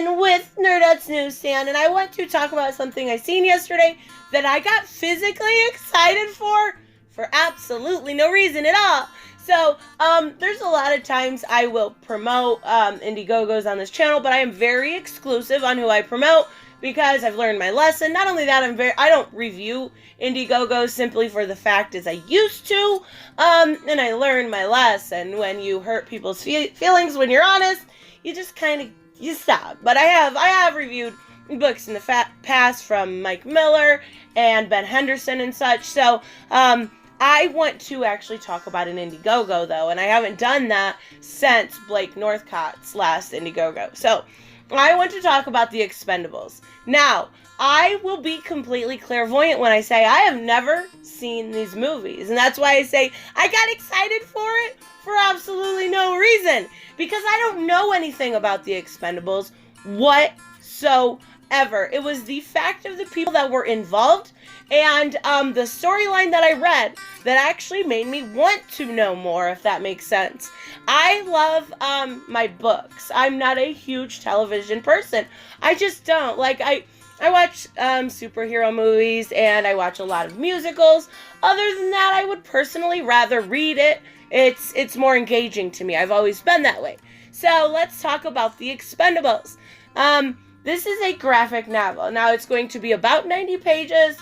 in with Nerdette's Newsstand, and I want to talk about something I seen yesterday that I got physically excited for absolutely no reason at all. So, there's a lot of times I will promote Indiegogos on this channel, but I am very exclusive on who I promote because I've learned my lesson. Not only that, I don't review Indiegogo simply for the fact as I used to, and I learned my lesson. When you hurt people's feelings when you're honest, you just kind of, you stop. But I have reviewed books in the past from Mike Miller and Ben Henderson and such, so, I want to actually talk about an Indiegogo, though, and I haven't done that since Blake Northcott's last Indiegogo. So, I want to talk about the Expendables. Now, I will be completely clairvoyant when I say I have never seen these movies, and that's why I say I got excited for it for absolutely no reason, because I don't know anything about the Expendables whatsoever. It was the fact of the people that were involved and the storyline that I read that actually made me want to know more, if that makes sense. I love my books. I'm not a huge television person. I just don't. Like, I watch superhero movies and I watch a lot of musicals. Other than that, I would personally rather read it. It's more engaging to me. I've always been that way. So let's talk about the Expendables. This is a graphic novel. Now, it's going to be about 90 pages.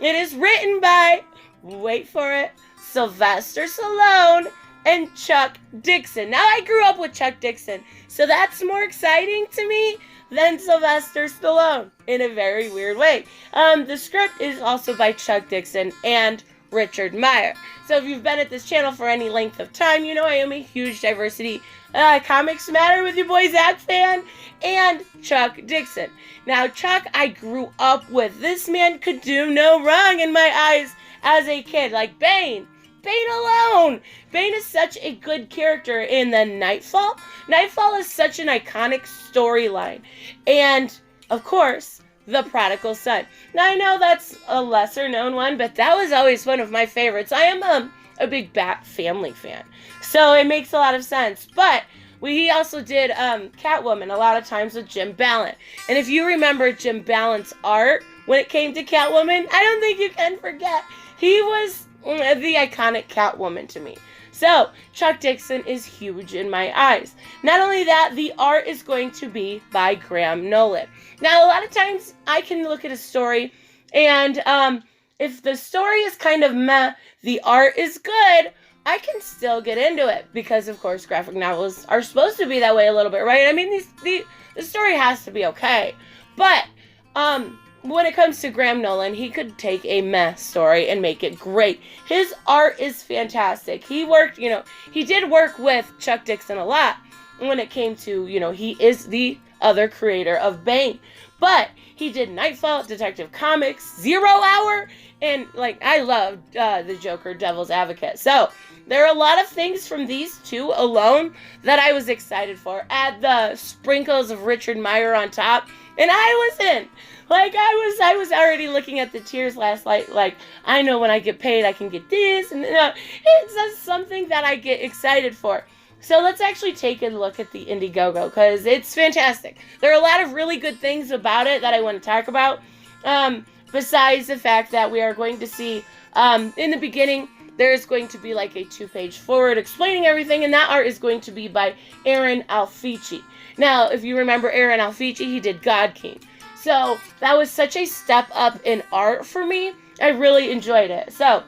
It is written by, wait for it, Sylvester Stallone and Chuck Dixon. Now, I grew up with Chuck Dixon, so that's more exciting to me than Sylvester Stallone in a very weird way. The script is also by Chuck Dixon and Richard Meyer. So if you've been at this channel for any length of time, you know I am a huge diversity Comics Matter with your boy Zack fan and Chuck Dixon. Now, Chuck, I grew up with. This man could do no wrong in my eyes as a kid. Like Bane alone. Bane is such a good character in the Nightfall. Nightfall is such an iconic storyline. And, of course, The Prodigal Son. Now, I know that's a lesser known one, but that was always one of my favorites. I am a big Bat Family fan, so it makes a lot of sense. But he also did Catwoman a lot of times with Jim Ballant. And if you remember Jim Ballant's art when it came to Catwoman, I don't think you can forget. He was the iconic Catwoman to me. So, Chuck Dixon is huge in my eyes. Not only that, the art is going to be by Graham Nolan. Now, a lot of times, I can look at a story, and if the story is kind of meh, the art is good, I can still get into it. Because, of course, graphic novels are supposed to be that way a little bit, right? I mean, the story has to be okay. But, when it comes to Graham Nolan, he could take a meh story and make it great. His art is fantastic. He did work with Chuck Dixon a lot when it came to, he is the other creator of Bane. But he did Nightfall, Detective Comics, 0 Hour, and, I love the Joker, Devil's Advocate. So, there are a lot of things from these two alone that I was excited for. Add the sprinkles of Richard Meyer on top, and I was in. I was already looking at the tiers last night, I know when I get paid I can get this, and it's just something that I get excited for. So let's actually take a look at the Indiegogo, because it's fantastic. There are a lot of really good things about it that I want to talk about, besides the fact that we are going to see, in the beginning, there's going to be a 2-page forward explaining everything, and that art is going to be by Aaron Alfici. Now, if you remember Aaron Alfici, he did God King. So, that was such a step up in art for me. I really enjoyed it. So,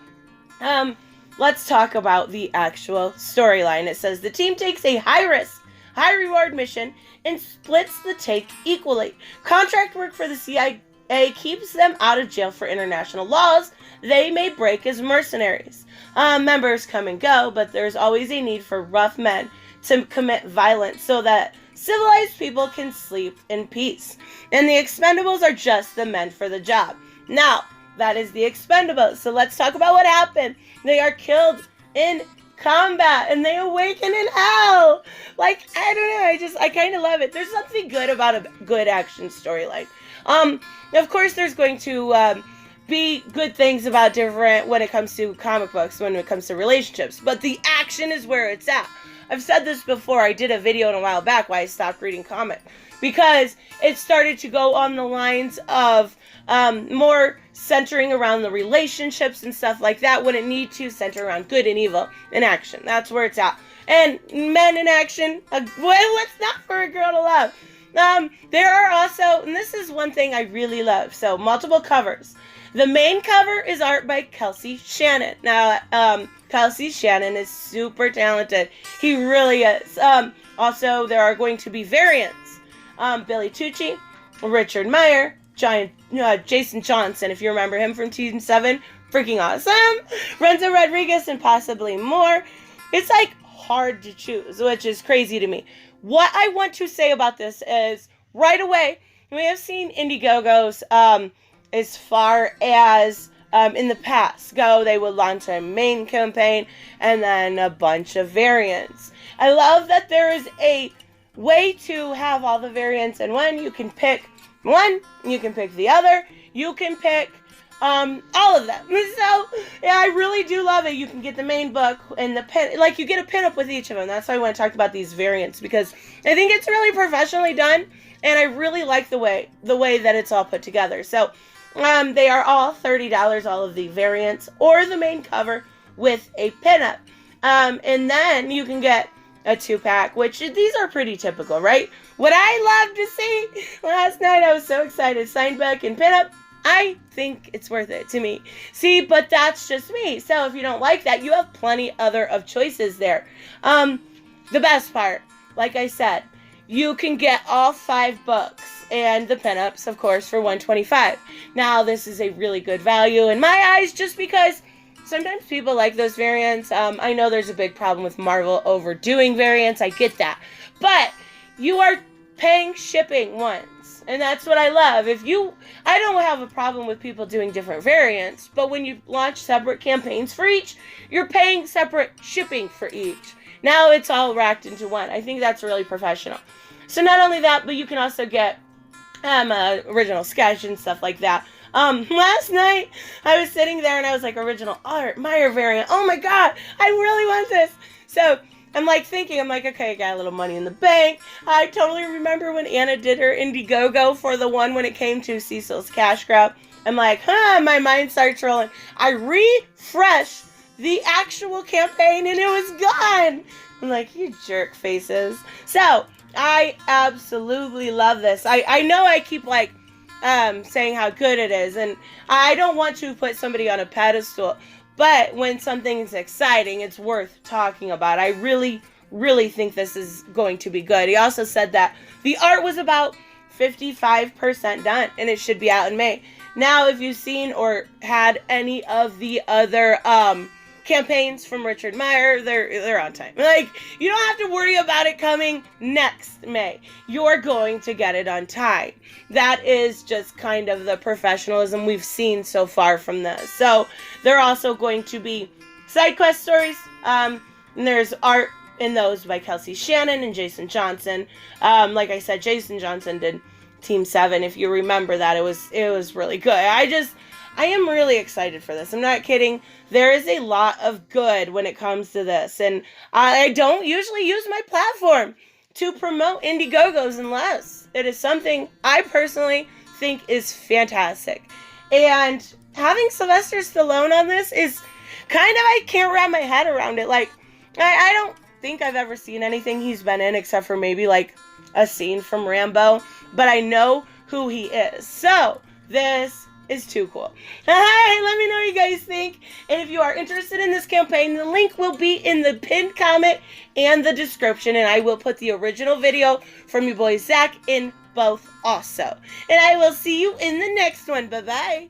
let's talk about the actual storyline. It says, the team takes a high-risk, high-reward mission and splits the take equally. Contract work for the CIA keeps them out of jail for international laws they may break as mercenaries. Members come and go, but there's always a need for rough men to commit violence so that civilized people can sleep in peace. And the Expendables are just the men for the job. Now, that is the Expendables. So let's talk about what happened. They are killed in combat and they awaken in hell. I don't know. I kind of love it. There's something good about a good action storyline. Of course, there's going to be good things about different when it comes to comic books, when it comes to relationships. But the action is where it's at. I've said this before. I did a video a while back why I stopped reading comics. because it started to go on the lines of more centering around the relationships and stuff like that, when it need to center around good and evil in action. That's where it's at. And men in action, what's not for a girl to love? There are also, and this is one thing I really love, so multiple covers. The main cover is art by Kelsey Shannon. Now, Kelsey Shannon is super talented. He really is. Also, there are going to be variants. Billy Tucci, Richard Meyer, Jason Johnson, if you remember him from Team 7, freaking awesome. Renzo Rodriguez, and possibly more. It's like hard to choose, which is crazy to me. What I want to say about this is, right away, we have seen Indiegogo's, as far as in the past go, they would launch a main campaign and then a bunch of variants. I love that there is a way to have all the variants in one. You can pick one, you can pick the other, you can pick all of them. So, yeah, I really do love it. You can get the main book and the pin, like, you get a pinup with each of them. That's why I want to talk about these variants, because I think it's really professionally done, and I really like the way that it's all put together. So, they are all $30, all of the variants, or the main cover with a pinup. And then you can get a 2-pack, which these are pretty typical, right? What I love to see, last night I was so excited, signed book and pinup, I think it's worth it to me. See, but that's just me. So if you don't like that, you have plenty other of choices there. The best part, like I said, you can get all 5 books and the pinups, of course, for $125. Now, this is a really good value in my eyes, just because sometimes people like those variants. I know there's a big problem with Marvel overdoing variants. I get that. But you are paying shipping once. And that's what I love. I don't have a problem with people doing different variants, but when you launch separate campaigns for each, you're paying separate shipping for each. Now it's all racked into one. I think that's really professional. So not only that, but you can also get original sketch and stuff like that. Last night, I was sitting there and I was like, original art, Meyer variant. Oh my God, I really want this. So I'm like thinking, okay, I got a little money in the bank. I totally remember when Anna did her Indiegogo for the one when it came to Cecil's cash grab. I'm like, my mind starts rolling. I refreshed the actual campaign and it was gone. I'm like, you jerk faces. So I absolutely love this. I know I keep like saying how good it is, and I don't want to put somebody on a pedestal, but when something is exciting, it's worth talking about. I really, really think this is going to be good. He also said that the art was about 55% done, and it should be out in May. Now, if you've seen or had any of the other campaigns from Richard Meyer, they're on time. Like, you don't have to worry about it coming next May. You're going to get it on time. That is just kind of the professionalism we've seen so far from this. So there are also going to be side quest stories. And there's art in those by Kelsey Shannon and Jason Johnson. Like I said, Jason Johnson did Team 7. If you remember that, it was really good. I am really excited for this. I'm not kidding. There is a lot of good when it comes to this. And I don't usually use my platform to promote Indiegogos unless it is something I personally think is fantastic. And having Sylvester Stallone on this is kind of, I can't wrap my head around it. Like, I don't think I've ever seen anything he's been in except for maybe like a scene from Rambo. But I know who he is. So, this is too cool. Alright, let me know what you guys think. And if you are interested in this campaign, the link will be in the pinned comment and the description. And I will put the original video from your boy Zack in both also. And I will see you in the next one. Bye-bye.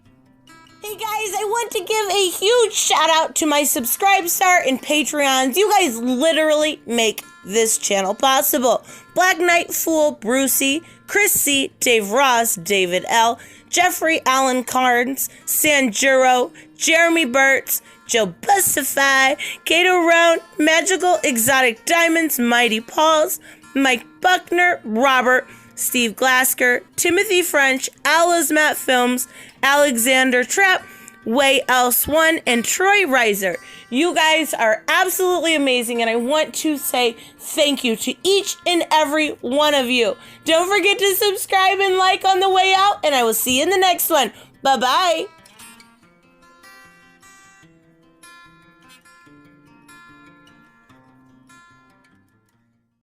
Hey guys, I want to give a huge shout out to my Subscribe Star and Patreons. You guys literally make this channel possible. Black Knight Fool, Brucey, Chris C, Dave Ross, David L, Jeffrey Allen Carnes, Sanjuro, Jeremy Burtz, Joe Bustify, Kato Roan, Magical Exotic Diamonds, Mighty Pauls, Mike Buckner, Robert, Steve Glasker, Timothy French, Alice Matt Films, Alexander Trapp, Way Else One, and Troy Reiser. You guys are absolutely amazing, and I want to say thank you to each and every one of you. Don't forget to subscribe and like on the way out, and I will see you in the next one. Bye-bye.